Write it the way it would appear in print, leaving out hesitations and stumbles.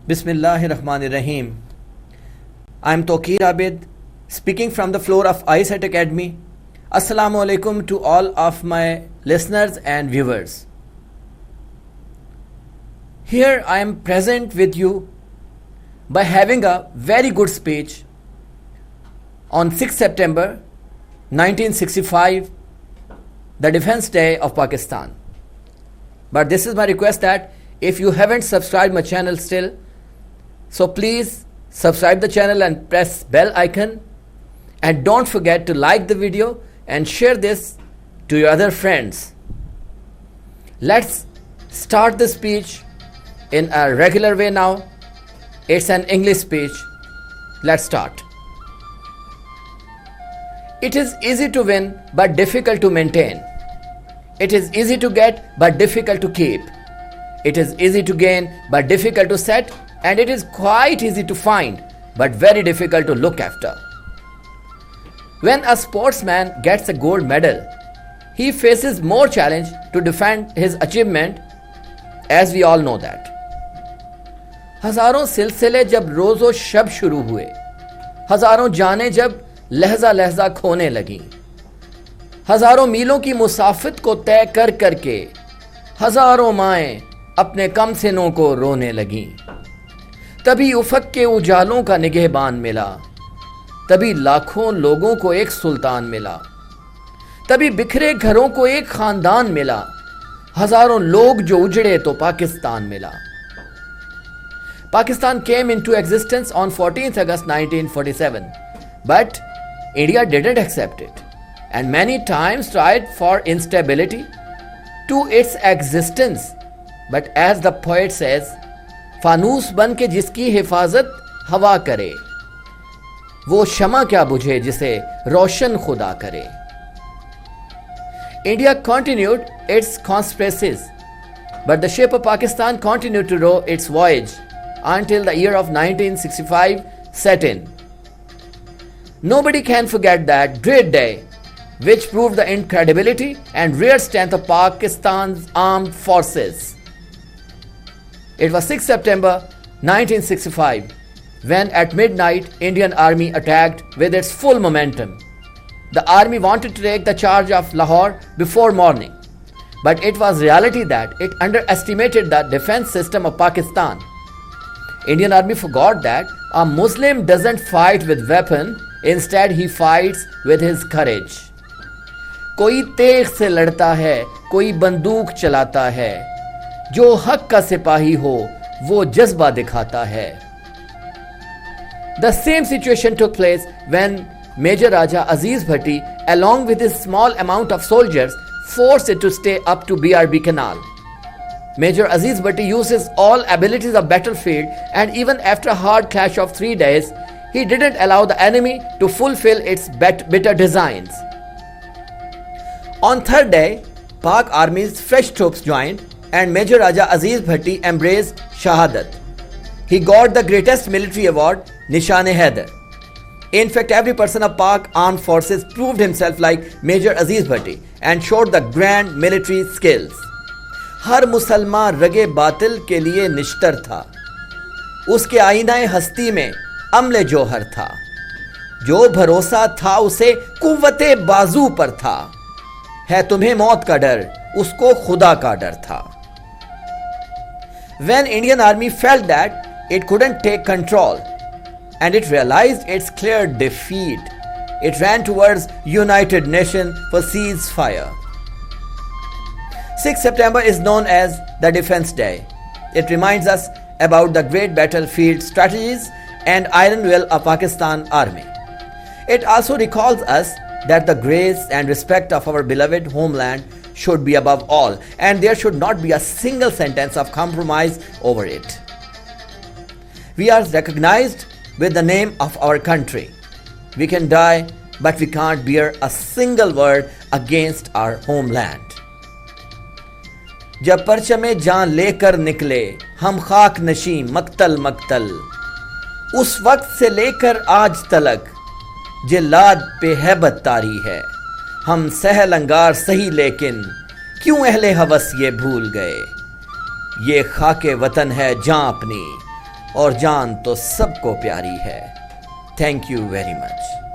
Bismillahirrahmanirrahim. I am Tokir Abid, speaking from the floor of ISET Academy. Assalamu alaikum to all of my listeners and viewers. Here I am present with you by having a very good speech on 6 September 1965, the Defense Day of Pakistan. But this is my request that if you haven't subscribed my channel still, so please subscribe the channel and press bell icon, and don't forget to like the video and share this to your other friends. Let's start the speech in a regular way now. It's an English speech. Let's start. It is easy to win but difficult to maintain. It is easy to get but difficult to keep. It is easy to gain but difficult to set, and it is quite easy to find but very difficult to look after. When a sportsman gets a gold medal, he faces more challenge to defend his achievement, as we all know that. हजारों सिलसिले जब रोज़ो शब शुरू हुए, हजारों जानें जब लहजा लहजा खोने लगी, हजारों मीलों की मुसाफित को तय कर करके हजारों माएँ अपने कम सिनों को रोने लगीं। तभी उफक के उजालों का निगहबान मिला, तभी लाखों लोगों को एक सुल्तान मिला, तभी बिखरे घरों को एक खानदान मिला, हजारों लोग जो उजड़े तो पाकिस्तान मिला। Pakistan came into existence on 14th August 1947, but India didn't accept it, and many times tried for instability to its existence. But as the poet says, फानूस बन के जिसकी हिफाजत हवा करे, वो शमा क्या बुझे जिसे रोशन खुदा करे. India continued its conspiracies, but the ship of Pakistan continued to row its voyage until the year of 1965 set in. Nobody can forget that great day, which proved the incredibility and rare strength of Pakistan's armed forces. It was 6 September 1965 when at midnight Indian Army attacked with its full momentum. The army wanted to take the charge of Lahore before morning, but it was reality that it underestimated the defense system of Pakistan. Indian Army forgot that a Muslim doesn't fight with weapon, instead he fights with his courage. कोई तेग से लड़ता है, कोई बंदूक चलाता है, जो हक का सिपाही हो वो जज्बा दिखाता है. The same situation took place when Major Raja Aziz Bhatti, along with his small amount of soldiers, forced it to stay up to BRB Canal. Major Aziz Bhatti uses all abilities of battlefield, and even after a hard clash of 3 days, he didn't allow the enemy to fulfill its bitter designs. On third day, Pak Army's fresh troops joined, and Major Raja Aziz Bhatti embraced Shahadat. He got the greatest military award, Nishan-e-Haider. In fact, every person of Pak armed forces proved himself like Major Aziz Bhatti and showed the grand military skills. हर मुसलमान रगे बातिल के लिए निश्तर था, उसके आईनाए हस्ती में अम्ले जोहर था, जो भरोसा था उसे कुव्वते बाजू पर था, है तुम्हें मौत का डर, उसको खुदा का डर था. When Indian Army felt that it couldn't take control and it realized its clear defeat, it ran towards United Nations for ceasefire. 6 September is known as the Defense Day. It reminds us about the great battlefield strategies and iron will of Pakistan Army. It also recalls us that the grace and respect of our beloved homeland should be above all, and there should not be a single sentence of compromise over it. We are recognized with the name of our country. We can die, but we can't bear a single word against our homeland. जब परचमे जान लेकर निकले हम खाक नशी मक्तल मक्तल, उस वक्त से लेकर आज तलक जिल्लाद पे हैबत तारी है. हम सहल अंगार सही लेकिन क्यों अहले हवस ये भूल गए. ये खाके वतन है जां अपनी और जान तो सबको प्यारी है। Thank you very much.